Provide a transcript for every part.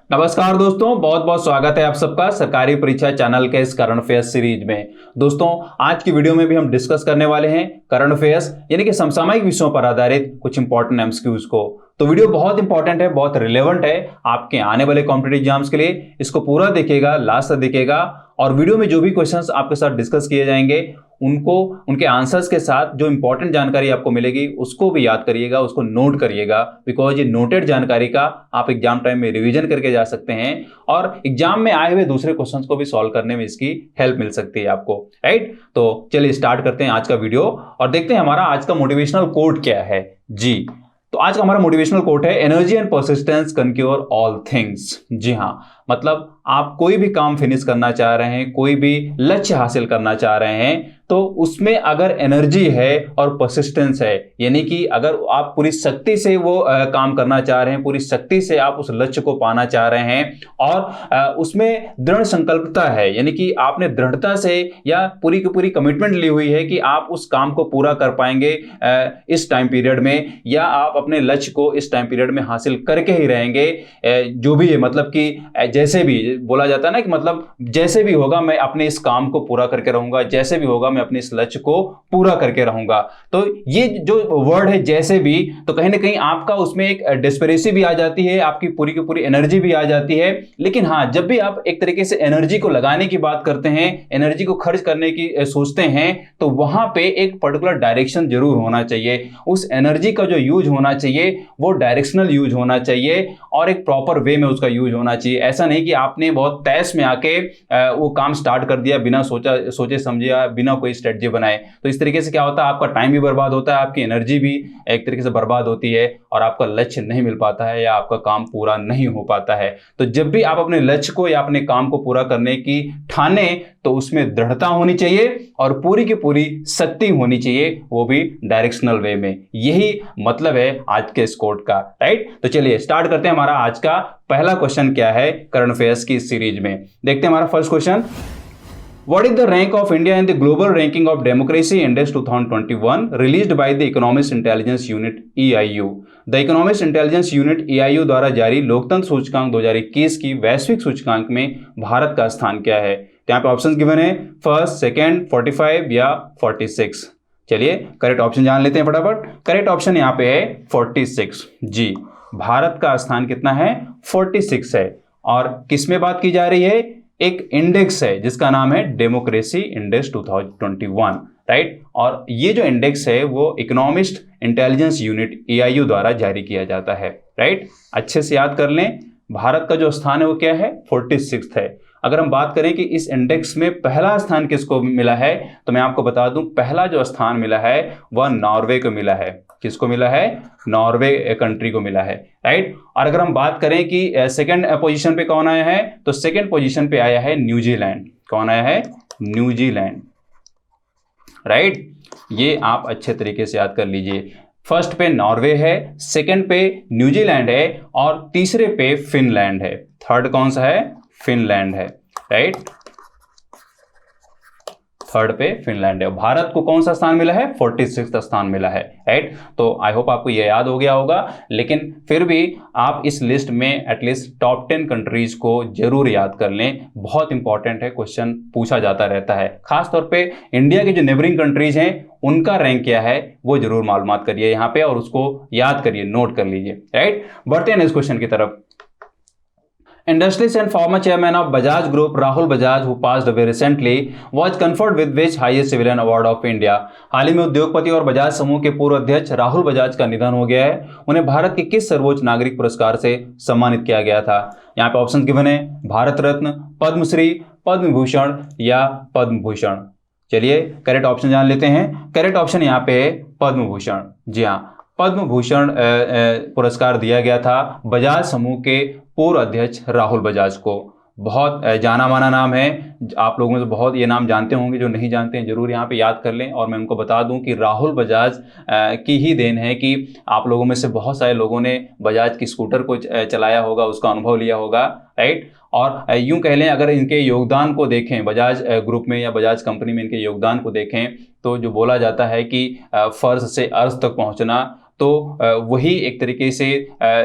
नमस्कार दोस्तों, बहुत बहुत स्वागत है आप सबका सरकारी परीक्षा चैनल के इस करंट अफेयर्स सीरीज में। दोस्तों, आज की वीडियो में भी हम डिस्कस करने वाले हैं करंट अफेयर्स यानी कि समसामयिक विषयों पर आधारित कुछ इंपॉर्टेंट एमसीक्यूज को। तो वीडियो बहुत इंपॉर्टेंट है, बहुत रिलेवेंट है आपके आने वाले कॉम्पिटिटिव एग्जाम्स के लिए। इसको पूरा देखिएगा, लास्ट तक देखिएगा और वीडियो में जो भी क्वेश्चंस आपके साथ डिस्कस किए जाएंगे उनको उनके आंसर्स के साथ जो इंपॉर्टेंट जानकारी आपको मिलेगी उसको भी याद करिएगा, उसको नोट करिएगा। बिकॉज ये नोटेड जानकारी का आप एग्जाम टाइम में रिवीजन करके जा सकते हैं और एग्जाम में आए हुए दूसरे क्वेश्चंस को भी सॉल्व करने में इसकी हेल्प मिल सकती है आपको। राइट, तो चलिए स्टार्ट करते हैं आज का वीडियो और देखते हैं हमारा आज का मोटिवेशनल कोट क्या है जी। तो आज का हमारा मोटिवेशनल कोट है, energy and persistence conquer all things. जी हाँ, मतलब आप कोई भी काम फिनिश करना चाह रहे हैं, कोई भी लक्ष्य हासिल करना चाह रहे हैं, तो उसमें अगर एनर्जी है और परसिस्टेंस है, यानी कि अगर आप पूरी शक्ति से वो काम करना चाह रहे हैं, पूरी शक्ति से आप उस लक्ष्य को पाना चाह रहे हैं और उसमें दृढ़ संकल्पता है, यानी कि आपने दृढ़ता से या पूरी की पूरी कमिटमेंट ली हुई है कि आप उस काम को पूरा कर पाएंगे इस टाइम पीरियड में, या आप अपने लक्ष्य को इस टाइम पीरियड में हासिल करके ही रहेंगे। जो भी है, मतलब कि जैसे भी बोला जाता है ना कि मतलब जैसे भी होगा मैं अपने इस काम को पूरा करके रहूंगा, जैसे भी होगा मैं अपने इस लक्ष्य को पूरा करके रहूंगा। तो ये जो वर्ड है जैसे भी, तो कहीं ना कहीं आपका उसमें एक डेस्परेसी भी आ जाती है, आपकी पूरी की पूरी एनर्जी भी आ जाती है। लेकिन हाँ, जब भी आप एक तरीके से एनर्जी को लगाने की बात करते हैं, एनर्जी को खर्च करने की सोचते हैं, तो वहां पे एक पर्टिकुलर डायरेक्शन जरूर होना चाहिए। उस एनर्जी का जो यूज होना चाहिए वो डायरेक्शनल यूज होना चाहिए और एक प्रॉपर वे में उसका यूज होना चाहिए। ऐसा नहीं कि आपने बहुत तैश में आके वो काम स्टार्ट कर दिया बिना सोचे समझे, बिना कोई स्ट्रेटजी बनाए। तो इस तरीके से क्या होता है, आपका टाइम भी बर्बाद होता है, आपकी एनर्जी भी एक तरीके से बर्बाद होती है और आपका लक्ष्य नहीं मिल पाता है या आपका काम पूरा नहीं हो पाता है। तो जब भी आप अपने लक्ष्य को या अपने काम को पूरा करने की ठाने, तो उसमें दृढ़ता होनी चाहिए और पूरी की पूरी शक्ति होनी चाहिए, वो भी डायरेक्शनल वे में। यही मतलब है आज के इस कोट का। राइट, तो चलिए स्टार्ट करते हैं। हमारा आज का पहला क्वेश्चन क्या है करंट अफेयर्स की सीरीज में। देखते हैं हमारा first question, What is the rank of India in the global ranking of democracy index 2021 released by the Economist Intelligence Unit EIU? The Economist Intelligence Unit EIU द्वारा जारी लोकतंत्र सूचकांक 2021 की वैश्विक सूचकांक में भारत का स्थान क्या है? यहाँ पे ऑप्शंस गिवन है, फर्स्ट, सेकंड, 45 या 46। चलिए करेक्ट ऑप्शन जान लेते हैं फटाफट। करेक्ट ऑप्शन यहाँ पे है 46। जी, भारत का स्थान कितना है? 46 है। और किस में बात की जा रही है? एक इंडेक्स है जिसका नाम है डेमोक्रेसी इंडेक्स 2021। राइट, और ये जो इंडेक्स है वो इकोनॉमिस्ट इंटेलिजेंस यूनिट EIU द्वारा जारी किया जाता है। राइट, अच्छे से याद कर लें, भारत का जो स्थान है वो क्या है? 46 है। अगर हम बात करें कि इस इंडेक्स में पहला स्थान किसको मिला है, तो मैं आपको बता दूं, पहला जो स्थान मिला है वह नॉर्वे को मिला है। किसको मिला है? नॉर्वे कंट्री को मिला है। राइट, और अगर हम बात करें कि सेकंड पोजीशन पे कौन आया है, तो सेकंड पोजीशन पे आया है न्यूजीलैंड। कौन आया है? न्यूजीलैंड। राइट, ये आप अच्छे तरीके से याद कर लीजिए। फर्स्ट पे नॉर्वे है, सेकंड पे न्यूजीलैंड है और तीसरे पे फिनलैंड है। थर्ड कौन सा है? फिनलैंड है। राइट, थर्ड पे फिनलैंड है। भारत को कौन सा स्थान मिला है? 46वां स्थान मिला है। राइट, तो आई होप आपको ये याद हो गया होगा, लेकिन फिर भी आप इस लिस्ट में एटलीस्ट टॉप 10 कंट्रीज को जरूर याद कर लें। बहुत इंपॉर्टेंट है, क्वेश्चन पूछा जाता रहता है। खासतौर पे इंडिया के जो नेबरिंग कंट्रीज हैं उनका रैंक क्या है वो जरूर मालूमात करिए यहाँ पे और उसको याद करिए, नोट कर लीजिए। राइट, बढ़ते हैं इस क्वेश्चन की तरफ। Industrialist and former chairman of Bajaj Group, Rahul Bajaj, who passed away recently, was conferred with which highest civilian award of India? हाल ही में उद्योगपति और बजाज समूह के पूर्व अध्यक्ष राहुल बजाज का निधन हो गया है। उन्हें भारत के किस सर्वोच्च नागरिक पुरस्कार से सम्मानित किया गया था? यहाँ पे ऑप्शन गिवन है, भारत रत्न, पद्मश्री, पद्म भूषण या पद्म भूषण। चलिए करेक्ट ऑप्शन जान लेते हैं। करेक्ट ऑप्शन यहाँ पे है पद्म भूषण। जी हाँ, पद्म भूषण पुरस्कार दिया गया था बजाज समूह के पूर्व अध्यक्ष राहुल बजाज को। बहुत जाना माना नाम है, आप लोगों में से बहुत ये नाम जानते होंगे, जो नहीं जानते हैं जरूर यहाँ पे याद कर लें। और मैं उनको बता दूं कि राहुल बजाज की ही देन है कि आप लोगों में से बहुत सारे लोगों ने बजाज की स्कूटर को चलाया होगा, उसका अनुभव लिया होगा। राइट, और यूं कह लें, अगर इनके योगदान को देखें, बजाज ग्रुप में या बजाज कंपनी में इनके योगदान को देखें, तो जो बोला जाता है कि फर्श से अर्श तक पहुंचना, तो वही एक तरीके से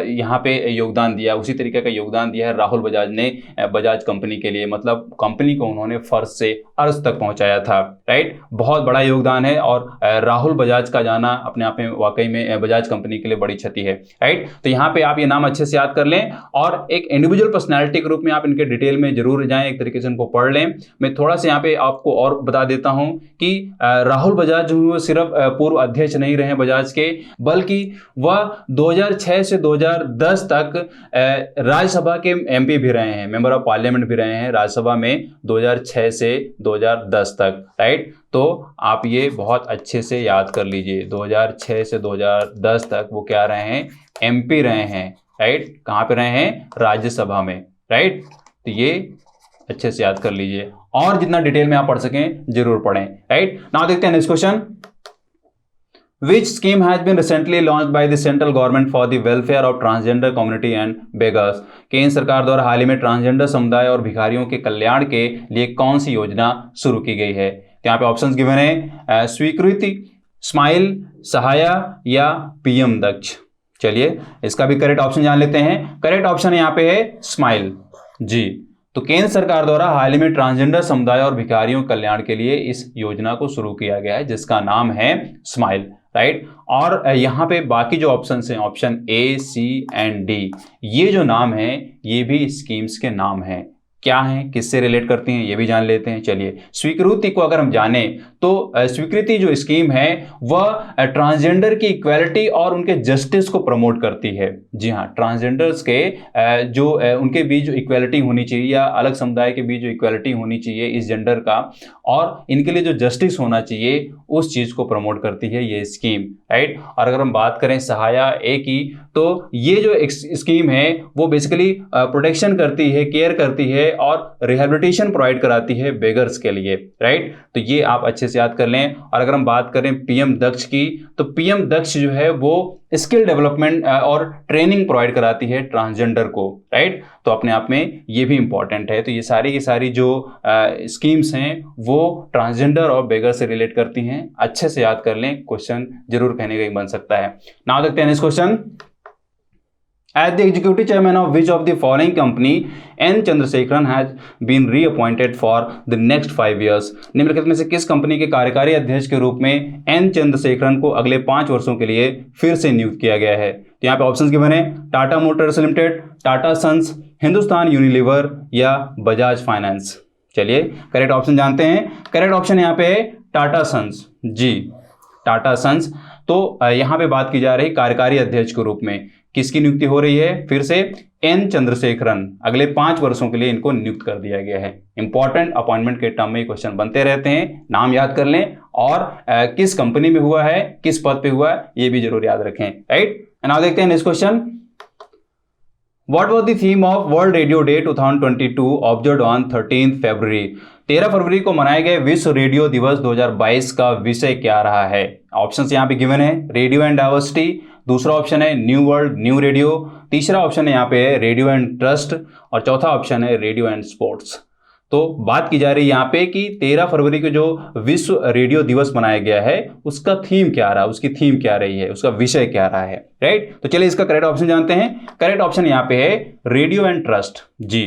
यहाँ पे योगदान दिया, उसी तरीके का योगदान दिया है राहुल बजाज ने बजाज कंपनी के लिए, मतलब कंपनी को उन्होंने फर्श से अर्श तक पहुंचाया था, राइट। बहुत बड़ा योगदान है और राहुल बजाज का जाना अपने आप में वाकई में बजाज कंपनी के लिए बड़ी क्षति है, राइट। तो यहाँ पे आप ये नाम अच्छे से याद कर लें और एक इंडिविजुअल पर्सनैलिटी के रूप में आप इनके डिटेल में जरूर जाएं, एक तरीके से इनको पढ़ लें। मैं थोड़ा सा यहाँ पे आपको और बता देता हूं कि राहुल बजाज जो वो सिर्फ पूर्व अध्यक्ष नहीं रहे बजाज के, बल्कि वह 2006 से 2010 तक राज्यसभा के एमपी भी रहे हैं, मेंबर ऑफ पार्लियामेंट भी रहे हैं राज्यसभा में 2006 से 2010 तक, राइट। तो आप ये बहुत अच्छे से याद कर लीजिए, 2006 से 2010 तक वो क्या रहे हैं, एमपी रहे हैं, राइट। कहाँ पे रहे हैं, राज्यसभा में, राइट। तो ये अच्छे से याद कर लीजिए और जितना डिटेल में आप पढ़ सकें जरूर पढ़ें, राइट। नाउ देखते हैं next question. Which scheme has been recently launched by the central government for the welfare of transgender community and beggars? केंद्र सरकार द्वारा हाल ही में ट्रांसजेंडर समुदाय और भिखारियों के कल्याण के लिए कौन सी योजना शुरू की गई है? तो यहाँ पे ऑप्शंस गिवन है, स्वीकृति, स्माइल, सहाया या पीएम दक्ष। चलिए इसका भी करेक्ट ऑप्शन जान लेते हैं। करेक्ट ऑप्शन यहाँ पे है स्माइल, जी। तो केंद्र सरकार द्वारा हाल ही में ट्रांसजेंडर समुदाय और भिखारियों कल्याण के लिए इस योजना को शुरू किया गया है जिसका नाम है स्माइल, राइट। और यहाँ पे बाकी जो ऑप्शंस हैं, option A, C and D, ये जो नाम है ये भी स्कीम्स के नाम हैं। क्या हैं, किससे रिलेट करती हैं, ये भी जान लेते हैं। चलिए स्वीकृति को अगर हम जाने तो स्वीकृति जो स्कीम है वह ट्रांसजेंडर की इक्वालिटी और उनके जस्टिस को प्रमोट करती है। जी हाँ, ट्रांसजेंडर्स के जो उनके बीच जो इक्वालिटी होनी चाहिए या अलग समुदाय के बीच जो इक्वालिटी होनी चाहिए इस जेंडर का, और इनके लिए जो जस्टिस होना चाहिए उस चीज़ को प्रमोट करती है ये स्कीम, राइट। और अगर हम बात करें सहाया ए की, तो ये जो स्कीम है वो बेसिकली प्रोटेक्शन करती है, केयर करती है और रिहेबिलिटेशन प्रोवाइड कराती है बेगर्स के लिए, राइट। तो ये आप अच्छे से याद कर लें। और अगर हम बात करें पीएम दक्ष की, तो पीएम दक्ष जो है वो स्किल डेवलपमेंट और ट्रेनिंग प्रोवाइड कराती है ट्रांसजेंडर को, राइट। तो अपने आप में ये भी इंपॉर्टेंट है। तो ये सारी की सारी जो स्कीम्स हैं वो ट्रांसजेंडर और बेगर से रिलेट करती हैं, अच्छे से याद कर लें, क्वेश्चन जरूर कहने का ही बन सकता है। नाउ देखते हैं next question. As the executive chairman of which of the following company N. Chandrasekaran has been reappointed for the next 5 years? निम्नलिखित में से किस कंपनी के कार्यकारी अध्यक्ष के रूप में एन चंद्रशेखरन को अगले 5 वर्षों के लिए फिर से नियुक्त किया गया है? तो यहाँ पे ऑप्शंस गिवन है, Tata Motors Limited, Tata Sons, Hindustan Unilever या बजाज फाइनेंस। चलिए करेक्ट ऑप्शन जानते हैं। करेक्ट ऑप्शन यहाँ पे है टाटा सन्स, जी, टाटा सन्स। तो यहाँ पे बात की जा रही कार्यकारी अध्यक्ष के रूप में किसकी नियुक्ति हो रही है? फिर से एन चंद्रशेखरन, अगले 5 वर्षों के लिए इनको नियुक्त कर दिया गया है। इंपॉर्टेंट अपॉइंटमेंट के टर्म में क्वेश्चन बनते रहते हैं, नाम याद कर लें और किस कंपनी में हुआ है, किस पद पे हुआ है, ये भी जरूर याद रखें, राइट। नाउ देखते हैं next question. What was the theme of World Radio Day 2022 observed on 13th February? 13 फरवरी को मनाए गए विश्व रेडियो दिवस 2022 का विषय क्या रहा है? ऑप्शंस यहाँ पे गिवन है, रेडियो एंड डाइवर्सिटी, दूसरा ऑप्शन है न्यू वर्ल्ड न्यू रेडियो, तीसरा ऑप्शन है यहाँ पे रेडियो एंड ट्रस्ट और चौथा ऑप्शन है रेडियो एंड स्पोर्ट्स। तो बात की जा रही है यहाँ पे कि 13 फरवरी को जो विश्व रेडियो दिवस मनाया गया है उसका थीम क्या रहा, उसकी थीम क्या रही है, उसका विषय क्या रहा है, राइट। तो चलिए इसका करेक्ट ऑप्शन जानते हैं। करेक्ट ऑप्शन यहाँ पे है रेडियो एंड ट्रस्ट, जी,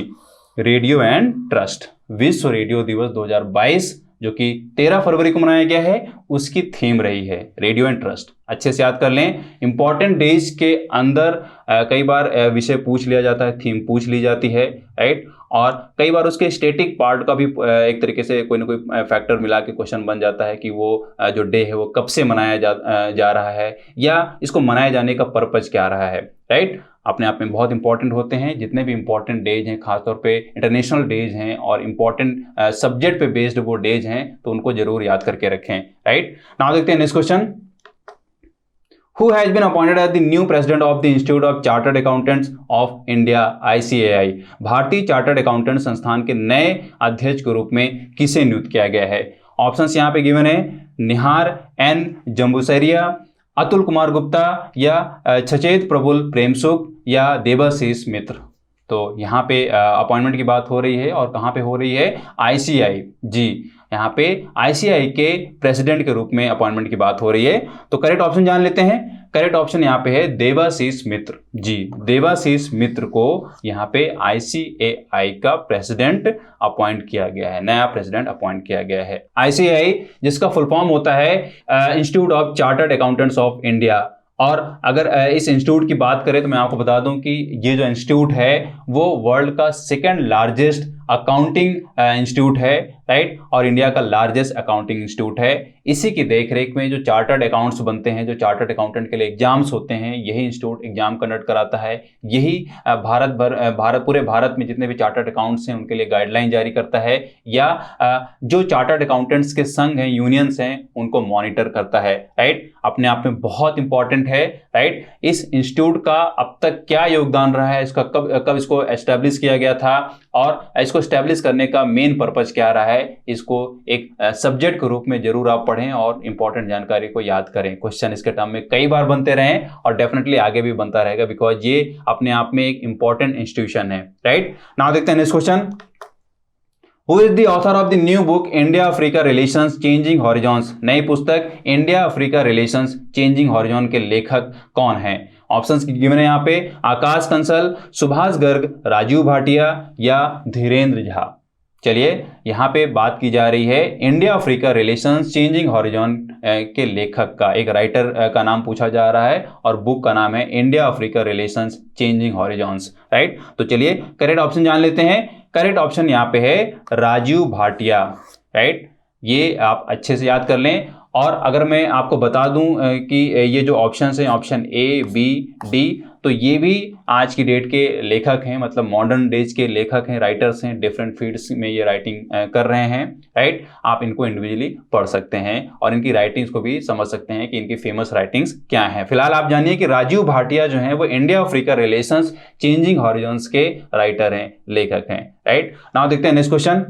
रेडियो एंड ट्रस्ट। विश्व रेडियो दिवस 2022 जो कि 13 फरवरी को मनाया गया है उसकी थीम रही है रेडियो एंड ट्रस्ट। अच्छे से याद कर लें, इंपॉर्टेंट डेज के अंदर कई बार विषय पूछ लिया जाता है, थीम पूछ ली जाती है, राइट। और कई बार उसके स्टैटिक पार्ट का भी एक तरीके से कोई ना कोई फैक्टर मिला के क्वेश्चन बन जाता है कि वो जो डे है वो कब से मनाया जा रहा है या इसको मनाए जाने का पर्पज क्या रहा है, राइट। अपने आप में बहुत इंपॉर्टेंट होते हैं जितने भी इंपॉर्टेंट डेज हैं, खासतौर पे इंटरनेशनल डेज हैं और इंपॉर्टेंट सब्जेक्ट पे बेस्ड वो डेज हैं, तो उनको जरूर याद करके रखें, राइट। नाउ देखते हैं next question. Who has been appointed as the new president of the Institute of Chartered Accountants of India (ICAI)? भारतीय चार्टर्ड अकाउंटेंट संस्थान के नए अध्यक्ष के रूप में किसे नियुक्त किया गया है? ऑप्शंस यहाँ पे गिवन है, निहार एन जम्बूसरिया, अतुल कुमार गुप्ता या सचेत प्रफुल्ल प्रेमसुख या देवाशीष मित्र। तो यहाँ पे अपॉइंटमेंट की बात हो रही है और कहाँ पे हो रही है? ICAI, जी, यहाँ पे ICAI के प्रेसिडेंट के रूप में अपॉइंटमेंट की बात हो रही है। तो करेक्ट ऑप्शन जान लेते हैं। करेक्ट ऑप्शन यहाँ पे है देवाशीष मित्र। जी, देवाशीष मित्र को यहाँ पे ICAI का प्रेसिडेंट अपॉइंट किया गया है, नया प्रेसिडेंट अपॉइंट किया गया है। ICAI जिसका फुल फॉर्म होता है institute of chartered accountants of India. और अगर इस इंस्टीट्यूट की बात करें तो मैं आपको बता दूं कि ये जो इंस्टीट्यूट है वो वर्ल्ड का सेकंड लार्जेस्ट अकाउंटिंग इंस्टीट्यूट है, राइट, और इंडिया का लार्जेस्ट अकाउंटिंग इंस्टीट्यूट है। इसी की देखरेख में जो चार्टर्ड अकाउंट्स बनते हैं, जो चार्टर्ड अकाउंटेंट के लिए एग्जाम्स होते हैं, यही इंस्टीट्यूट एग्जाम कंडक्ट कराता है। यही पूरे भारत में जितने भी चार्टर्ड अकाउंट्स हैं उनके लिए गाइडलाइन जारी करता है, या जो चार्टर्ड अकाउंटेंट्स के संघ हैं, यूनियंस हैं, उनको मॉनिटर करता है, राइट। अपने आप में बहुत इंपॉर्टेंट है, राइट। इस इंस्टीट्यूट का अब तक क्या योगदान रहा है, इसका कब इसको एस्टेब्लिश किया गया था, और इसको एस्टेब्लिश करने का मेन पर्पज क्या रहा है, इसको एक सब्जेक्ट के रूप में जरूर आप पढ़ें और इंपॉर्टेंट जानकारी को याद करें। क्वेश्चन इसके टर्म में कई बार बनते रहे और डेफिनेटली आगे भी बनता रहेगा, बिकॉज ये अपने आप में एक इंपॉर्टेंट इंस्टीट्यूशन है, राइट। नाउ देखते हैं next question. Who is the author of the new book India Africa Relations Changing Horizons? नई पुस्तक India Africa relations changing horizon के लेखक कौन हैं? ऑप्शंस गिवन है यहाँ पे, आकाश कंसल, सुभाष गर्ग, राजीव भाटिया या धीरेन्द्र झा। चलिए यहाँ पे बात की जा रही है India Africa relations changing horizon के लेखक का, एक राइटर का नाम पूछा जा रहा है और बुक का नाम है India Africa relations changing horizons, right. तो चलिए करेक्ट ऑप्शन जान लेते हैं। करेक्ट ऑप्शन यहाँ पे है राजीव भाटिया, राइट। ये आप अच्छे से याद कर लें। और अगर मैं आपको बता दूं कि ये जो ऑप्शंस हैं, ऑप्शन A, B, D, तो ये भी आज की डेट के लेखक हैं, मतलब मॉडर्न डेज के लेखक हैं, राइटर्स हैं, डिफरेंट फील्ड्स में ये राइटिंग कर रहे हैं, राइट। आप इनको इंडिविजुअली पढ़ सकते हैं और इनकी राइटिंग्स को भी समझ सकते हैं कि इनकी फेमस राइटिंग्स क्या हैं। फिलहाल आप जानिए कि राजीव भाटिया जो हैं वो India Africa relations changing horizons के राइटर हैं, लेखक हैं, राइट। नाउ देखते हैं next question.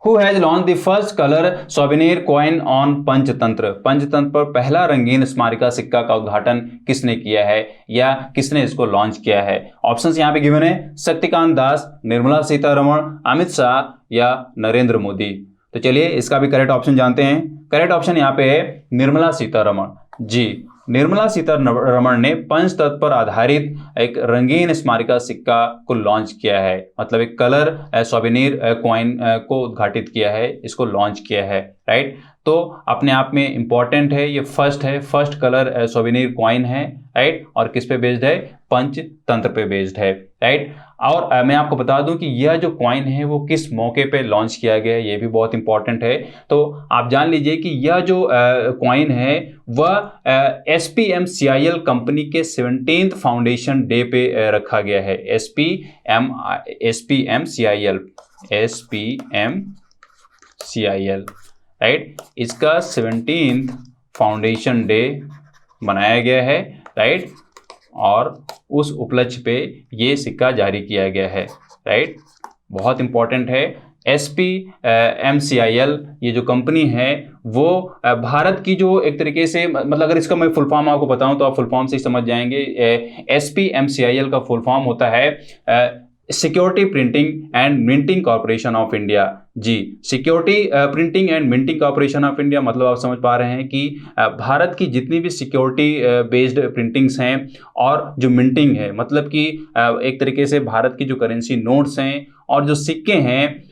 Who has launched the first color souvenir coin on Panchatantra? Panchatantra पर पहला रंगीन स्मारिका सिक्का का उद्घाटन किसने किया है या किसने इसको लॉन्च किया है? ऑप्शंस यहाँ पे गिवन है, शक्तिकांत दास, निर्मला सीतारमण, अमित शाह या नरेंद्र मोदी। तो चलिए इसका भी करेक्ट ऑप्शन जानते हैं। करेक्ट ऑप्शन यहाँ पे है निर्मला सीतारमण। जी, निर्मला सीतारमण ने पंचतत्व पर आधारित एक रंगीन स्मारिका सिक्का को लॉन्च किया है, मतलब एक कलर सोवेनिर कॉइन को उद्घाटित किया है, इसको लॉन्च किया है, राइट। तो अपने आप में इंपॉर्टेंट है, ये फर्स्ट कलर सोवेनिर कॉइन है, राइट। और किस पे बेस्ड है? पंचतंत्र पे बेस्ड है, राइट। और मैं आपको बता दूं कि यह जो कॉइन है वो किस मौके पे लॉन्च किया गया है, ये भी बहुत इंपॉर्टेंट है। तो आप जान लीजिए कि यह जो कॉइन है वह SPMCIL कंपनी के 17th फाउंडेशन डे पे रखा गया है। SPMCIL, right. इसका 17th फाउंडेशन डे मनाया गया है, राइट। और उस उपलक्ष्य पे ये सिक्का जारी किया गया है, राइट। बहुत इंपॉर्टेंट है। SPMCIL ये जो कंपनी है वो भारत की जो एक तरीके से, मतलब अगर इसका मैं फुल फॉर्म आपको बताऊं तो आप फुल फॉर्म से ही समझ जाएंगे। SPMCIL का फुल फॉर्म होता है Security Printing and Minting Corporation of India. जी, Security Printing and Minting Corporation of India, मतलब आप समझ पा रहे हैं कि भारत की जितनी भी सिक्योरिटी बेस्ड प्रिंटिंग्स हैं और जो मिंटिंग है, मतलब कि एक तरीके से भारत की जो करेंसी नोट्स हैं और जो सिक्के हैं,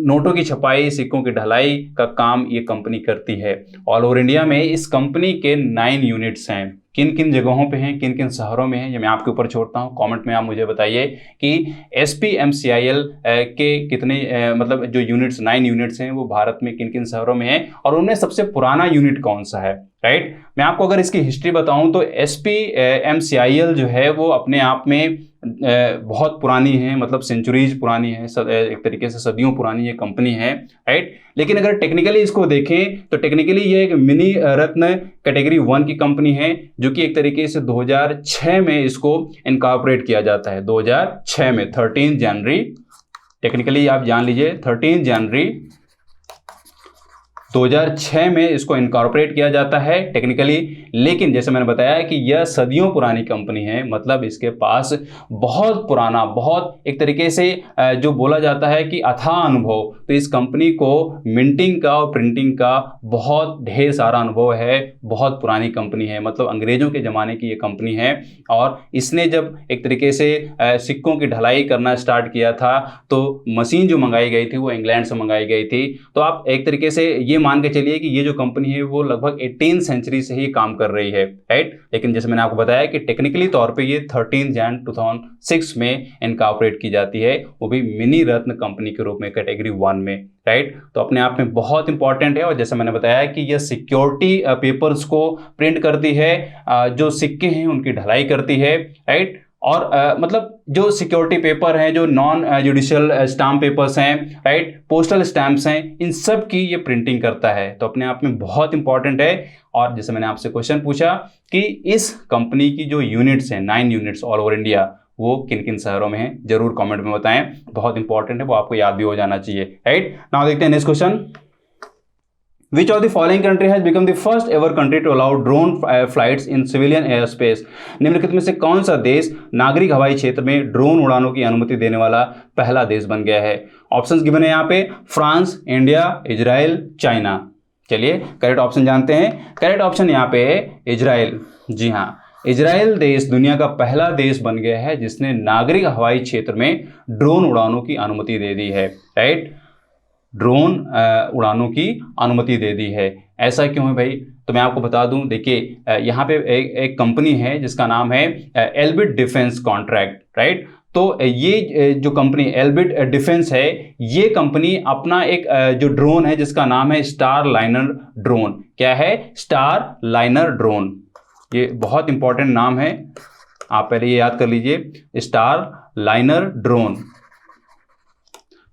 नोटों की छपाई, सिक्कों की ढलाई का काम ये कंपनी करती है। ऑल ओवर इंडिया में इस कंपनी के 9 यूनिट्स हैं। किन किन जगहों पे हैं, किन किन शहरों में हैं, ये मैं आपके ऊपर छोड़ता हूँ। कमेंट में आप मुझे बताइए कि SPMCIL के कितने मतलब जो यूनिट्स 9 यूनिट्स हैं वो भारत में किन किन शहरों में हैं और उनमें सबसे पुराना यूनिट कौन सा है, राइट। मैं आपको अगर इसकी हिस्ट्री बताऊं तो SPMCIL जो है वो अपने आप में बहुत पुरानी है, मतलब सेंचुरीज पुरानी है, एक तरीके से सदियों पुरानी ये कंपनी है, राइट। लेकिन अगर टेक्निकली इसको देखें तो टेक्निकली ये एक मिनी रत्न कैटेगरी 1 की कंपनी है, जो कि एक तरीके से 2006 में इसको इनकॉर्पोरेट किया जाता है। 2006 में 13 जनवरी, टेक्निकली आप जान लीजिए 13 जनवरी 2006 में इसको इनकॉर्पोरेट किया जाता है टेक्निकली, लेकिन जैसे मैंने बताया कि यह सदियों पुरानी कंपनी है, मतलब इसके पास बहुत पुराना, बहुत एक तरीके से जो बोला जाता है कि अथाह अनुभव। तो इस कंपनी को मिंटिंग का और प्रिंटिंग का बहुत ढेर सारा अनुभव है, बहुत पुरानी कंपनी है, मतलब अंग्रेजों के ज़माने की ये कंपनी है। और इसने जब एक तरीके से सिक्कों की ढलाई करना स्टार्ट किया था तो मशीन जो मंगाई गई थी वो इंग्लैंड से मंगाई गई थी। तो आप एक तरीके से ये मान के चलिए कि ये जो कंपनी है वो लगभग 18th सेंचुरी से ही काम कर रही है, राइट। लेकिन जैसे मैंने आपको बताया कि टेक्निकली तौर पे ये 13 जन 2006 में इनकॉर्पोरेट की जाती है, वो भी मिनी रत्न कंपनी के रूप में कैटेगरी 1 में, राइट। तो अपने आप में बहुत इंपॉर्टेंट है। और जैसे मैंने बताया कि यह सिक्योरिटी पेपर्स को प्रिंट करती है, जो सिक्के हैं उनकी ढलाई करती है, राइट। और मतलब जो सिक्योरिटी पेपर हैं, जो नॉन जुडिशियल स्टाम्प पेपर्स हैं, राइट, पोस्टल स्टैम्प्स हैं, इन सब की ये प्रिंटिंग करता है। तो अपने आप में बहुत इंपॉर्टेंट है। और जैसे मैंने आपसे क्वेश्चन पूछा कि इस कंपनी की जो यूनिट्स हैं, 9 यूनिट्स ऑल ओवर इंडिया, वो किन किन शहरों में हैं, जरूर कमेंट में बताएं, बहुत इंपॉर्टेंट है, वो आपको याद भी हो जाना चाहिए, राइट। नाउ देखते हैं next question. Which of the following country has become the first ever country to allow drone flights in civilian airspace? निम्नलिखित में से कौन सा देश नागरिक हवाई क्षेत्र में ड्रोन उड़ानों की अनुमति देने वाला पहला देश बन गया है? ऑप्शंस गिवन है यहाँ पे, फ्रांस, इंडिया, इजराइल, चाइना। चलिए करेक्ट ऑप्शन जानते हैं। करेक्ट ऑप्शन यहाँ पे है इजराइल। जी हाँ, इजराइल देश दुनिया का पहला देश बन गया है जिसने नागरिक हवाई क्षेत्र में ड्रोन उड़ानों की अनुमति दे दी है, राइट। ड्रोन उड़ानों की अनुमति दे दी है। ऐसा क्यों है भाई? तो मैं आपको बता दूं, देखिए यहाँ पे एक कंपनी है जिसका नाम है एल्बिट डिफेंस कॉन्ट्रैक्ट, राइट। तो ये जो कंपनी एल्बिट डिफेंस है, ये कंपनी अपना एक जो ड्रोन है जिसका नाम है स्टार लाइनर ड्रोन। क्या है? Star liner drone. ये बहुत इंपॉर्टेंट नाम है, आप पहले ये याद कर लीजिए, स्टार लाइनर ड्रोन।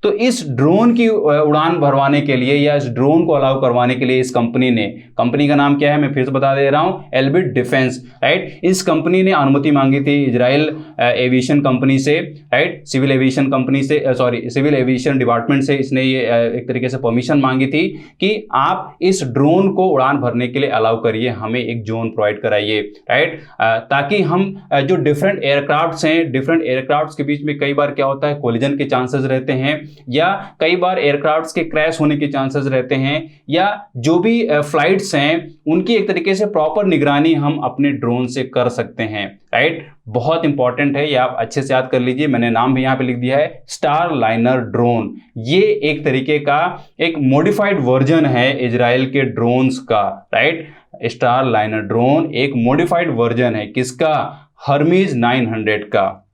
तो इस ड्रोन की उड़ान भरवाने के लिए या इस ड्रोन को अलाउ करवाने के लिए इस कंपनी का नाम क्या है, मैं फिर से बता दे रहा हूं, एल्बिट डिफेंस, राइट। इस कंपनी ने अनुमति मांगी थी इजराइल एविएशन कंपनी से, राइट, सिविल एविएशन कंपनी से, सिविल एविएशन डिपार्टमेंट से इसने ये एक तरीके से परमिशन मांगी थी कि आप इस ड्रोन को उड़ान भरने के लिए अलाउ करिए, हमें एक जोन प्रोवाइड कराइए, राइट, ताकि हम जो डिफरेंट एयरक्राफ्ट्स हैं, डिफरेंट एयरक्राफ्ट्स के बीच में कई बार क्या होता है, कोलिजन के चांसेस रहते हैं, या कई बार एयरक्राफ्ट्स के क्रैश होने के चांसेस रहते हैं, या जो भी फ्लाइट्स हैं उनकी एक तरीके से प्रॉपर निगरानी हम अपने ड्रोन से कर सकते हैं, राइट। बहुत इंपॉर्टेंट है, ये आप अच्छे से याद कर लीजिए। मैंने नाम भी यहाँ पे लिख दिया है, स्टार लाइनर ड्रोन। ये एक तरीके का एक मॉडिफाइड वर्जन है इजराइल के ड्रोन्स का, राइट। स्टार लाइनर ड्रोन एक मॉडिफाइड वर्जन है किसका? हर्मीज 900 का।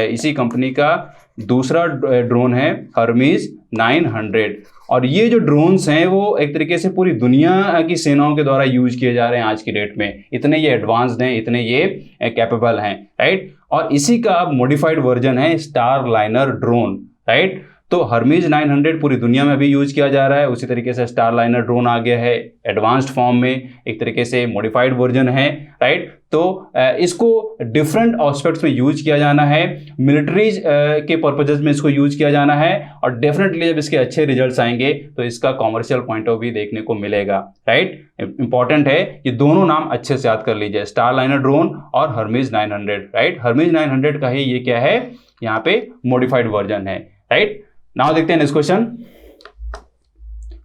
इसी कंपनी का दूसरा ड्रोन है हर्मीज 900। और ये जो ड्रोन्स हैं वो एक तरीके से पूरी दुनिया की सेनाओं के द्वारा यूज किए जा रहे हैं आज की डेट में। इतने ये एडवांस्ड हैं, इतने ये कैपेबल हैं, राइट। और इसी का अब मॉडिफाइड वर्जन है स्टार लाइनर ड्रोन, राइट। तो हर्मीज 900 पूरी दुनिया में भी यूज किया जा रहा है। उसी तरीके से स्टार लाइनर ड्रोन आ गया है एडवांस्ड फॉर्म में, एक तरीके से मॉडिफाइड वर्जन है, राइट। तो इसको डिफरेंट एस्पेक्ट्स में यूज किया जाना है, मिलिट्रीज के पर्पजेज में इसको यूज किया जाना है, और डेफिनेटली जब इसके अच्छे रिजल्ट्स आएंगे तो इसका कॉमर्शियल पॉइंट ऑफ व्यू देखने को मिलेगा, राइट। इंपॉर्टेंट है, ये दोनों नाम अच्छे से याद कर लीजिए, स्टार लाइनर ड्रोन और हर्मीज 900, राइट। हर्मीज 900 का ही ये क्या है, यहाँ पे मॉडिफाइड वर्जन है, राइट। नाउ देखते हैं next question.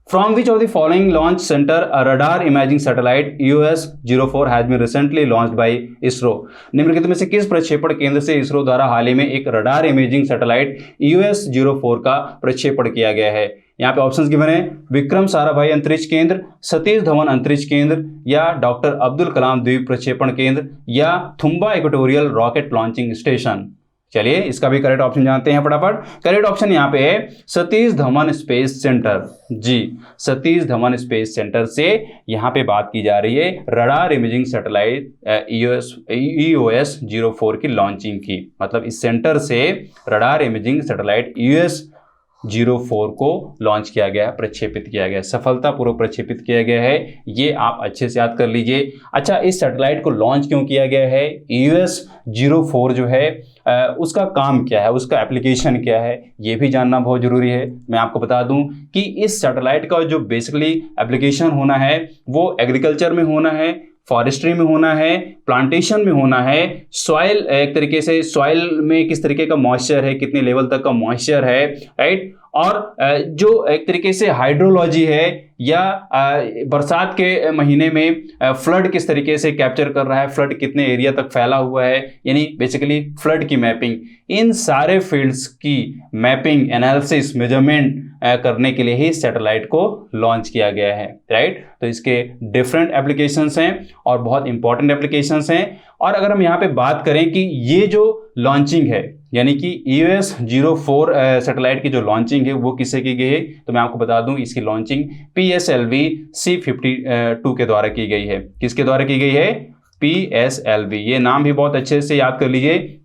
From which of the following launch center a radar imaging satellite EOS-04 has been recently launched by ISRO? निम्नलिखित में से किस प्रक्षेपण केंद्र से इसरो द्वारा हाल ही में एक रडार इमेजिंग सैटेलाइट EOS-04 का प्रक्षेपण किया गया है? यहाँ पे ऑप्शंस गिवन है, विक्रम साराभाई अंतरिक्ष केंद्र, सतीश धवन अंतरिक्ष केंद्र, या डॉक्टर अब्दुल कलाम द्वीप प्रक्षेपण केंद्र, या Thumba equatorial rocket launching station. चलिए इसका भी करेक्ट ऑप्शन जानते हैं फटाफट। करेक्ट ऑप्शन यहाँ पे है सतीश धवन स्पेस सेंटर। जी, सतीश धवन स्पेस सेंटर से यहाँ पे बात की जा रही है रडार इमेजिंग सैटेलाइट EOS-04 की लॉन्चिंग की। मतलब इस सेंटर से रडार इमेजिंग सैटेलाइट US-04 को लॉन्च किया गया है, प्रक्षेपित किया गया है, सफलतापूर्वक प्रक्षेपित किया गया है। ये आप अच्छे से याद कर लीजिए। अच्छा, इस सैटेलाइट को लॉन्च क्यों किया गया है? US-04 जो है उसका काम क्या है, उसका एप्लीकेशन क्या है, ये भी जानना बहुत ज़रूरी है। मैं आपको बता दूं कि इस सैटेलाइट का जो बेसिकली एप्लीकेशन होना है वो एग्रीकल्चर में होना है, फॉरेस्ट्री में होना है, प्लांटेशन में होना है, सॉइल, एक तरीके से सॉइल में किस तरीके का मॉइस्चर है, कितने लेवल तक का मॉइस्चर है, राइट। और जो एक तरीके से हाइड्रोलॉजी है या बरसात के महीने में फ्लड किस तरीके से कैप्चर कर रहा है, फ्लड कितने एरिया तक फैला हुआ है, यानी बेसिकली फ्लड की मैपिंग, इन सारे फील्ड्स की मैपिंग, एनालिसिस, मेजरमेंट करने के लिए ही सैटेलाइट को लॉन्च किया गया है, राइट। तो इसके डिफरेंट एप्लीकेशंस हैं और बहुत इंपॉर्टेंट एप्लीकेशंस हैं। और अगर हम यहाँ पे बात करें कि ये जो लॉन्चिंग है, यानी कि US-04 सैटेलाइट की जो लॉन्चिंग है वो किससे की गई है, तो मैं आपको बता दूं इसकी लॉन्चिंग PSLV C-52 के द्वारा की गई है। किसके द्वारा की गई है? PSLV। ये नाम भी बहुत अच्छे से याद कर लीजिए।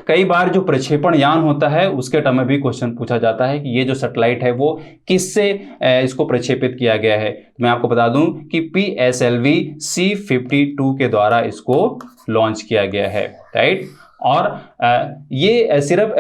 कई बार जो प्रक्षेपण यान होता है उसके टर्म में भी क्वेश्चन पूछा जाता है कि ये जो सैटेलाइट है वो किससे इसको प्रक्षेपित किया गया है। मैं आपको बता दूं कि PSLV C-52 के द्वारा इसको लॉन्च किया गया है, राइट। और ये सिर्फ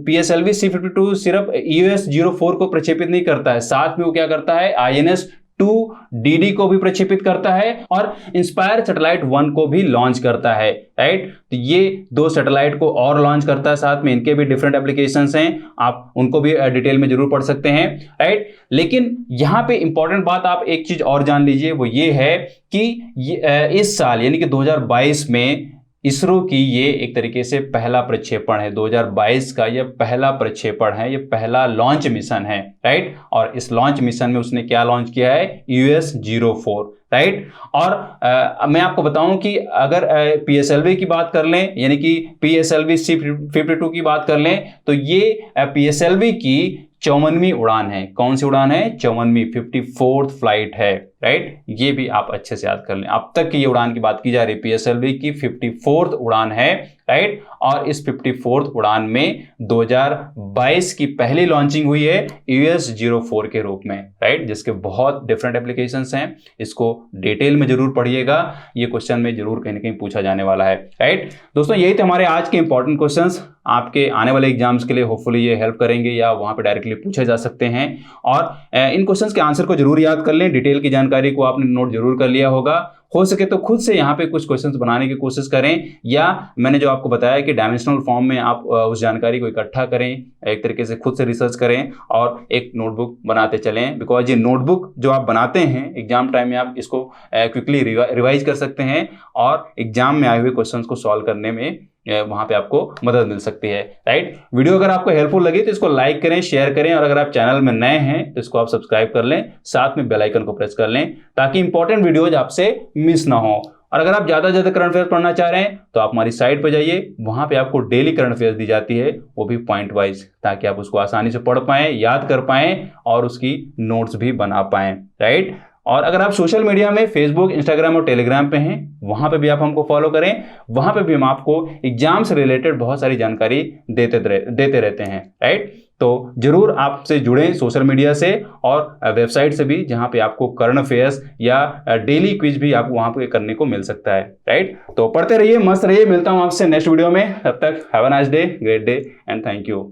PSLV C-52 सिर्फ US-04 को प्रक्षेपित नहीं करता है, साथ में वो क्या करता है, INS-2DD को भी प्रक्षेपित करता है और इंस्पायर सैटेलाइट 1 को भी लॉन्च करता है, राइट। तो ये 2 सैटेलाइट को और लॉन्च करता है, साथ में इनके भी डिफरेंट एप्लीकेशंस हैं, आप उनको भी डिटेल में जरूर पढ़ सकते हैं, राइट। लेकिन यहाँ पे इंपॉर्टेंट बात आप एक चीज और जान लीजिए, वो ये है कि इस साल यानी कि 2022 में इसरो की ये एक तरीके से पहला प्रक्षेपण है, 2022 का ये पहला प्रक्षेपण है, ये पहला लॉन्च मिशन है, राइट। और इस लॉन्च मिशन में उसने क्या लॉन्च किया है? US-04, right. और मैं आपको बताऊं कि अगर PSLV की बात कर लें, यानी कि PSLV C-52 की बात कर लें, तो ये PSLV की 54वीं उड़ान है। कौन सी उड़ान है? 54वीं, 54th फ्लाइट है, राइट। ये भी आप अच्छे से याद कर लें। अब तक की ये उड़ान की बात की जा रही है, PSLV की 54th उड़ान है, राइट। और इस 54th उड़ान में 2022 की पहली लॉन्चिंग हुई है US-04 के रूप में, राइट, जिसके बहुत डिफरेंट एप्लीकेशंस हैं। इसको डिटेल में जरूर पढ़िएगा, ये क्वेश्चन में जरूर कहीं ना कहीं पूछा जाने वाला है, राइट। दोस्तों, यही थे हमारे आज के इंपॉर्टेंट क्वेश्चंस। आपके आने वाले एग्जाम्स के लिए होपफुली ये हेल्प करेंगे या वहां पे डायरेक्टली पूछे जा सकते हैं। और इन क्वेश्चंस के आंसर को जरूर याद कर लें, डिटेल की जानकारी को आपने नोट जरूर कर लिया होगा। हो सके तो खुद से यहाँ पे कुछ क्वेश्चंस बनाने की कोशिश करें, या मैंने जो आपको बताया कि डायमेंशनल फॉर्म में आप उस जानकारी को इकट्ठा करें, एक तरीके से खुद से रिसर्च करें और एक नोटबुक बनाते चलें। बिकॉज ये नोटबुक जो आप बनाते हैं एग्जाम टाइम में, आप इसको क्विकली रिवाइज कर सकते हैं और एग्जाम में आए हुए क्वेश्चंस को सॉल्व करने में वहां पे आपको मदद मिल सकती है, राइट। वीडियो अगर आपको हेल्पफुल लगी तो इसको लाइक करें, शेयर करें, और अगर आप चैनल में नए हैं तो इसको आप सब्सक्राइब कर लें, साथ में बेल आइकन को प्रेस कर लें ताकि इंपॉर्टेंट वीडियोज आपसे मिस ना हो। और अगर आप ज़्यादा से ज़्यादा करंट अफेयर्स पढ़ना चाह रहे हैं तो आप हमारी साइट पर जाइए, वहां पे आपको डेली करंट अफेयर्स दी जाती है, वो भी पॉइंट वाइज, ताकि आप उसको आसानी से पढ़ पाएं, याद कर पाएं और उसकी नोट्स भी बना पाएं, राइट। और अगर आप सोशल मीडिया में फेसबुक, इंस्टाग्राम और टेलीग्राम पे हैं, वहां पे भी आप हमको फॉलो करें, वहां पे भी हम आपको एग्जाम से रिलेटेड बहुत सारी जानकारी देते रहते हैं, राइट। तो जरूर आपसे जुड़ें सोशल मीडिया से और वेबसाइट से भी, जहां पे आपको करंट अफेयर्स या डेली क्विज भी आपको वहां पे करने को मिल सकता है, राइट। तो पढ़ते रहिए, मस्त रहिए, मिलता हूं आपसे नेक्स्ट वीडियो में। तब तक have a nice day, great day and thank you.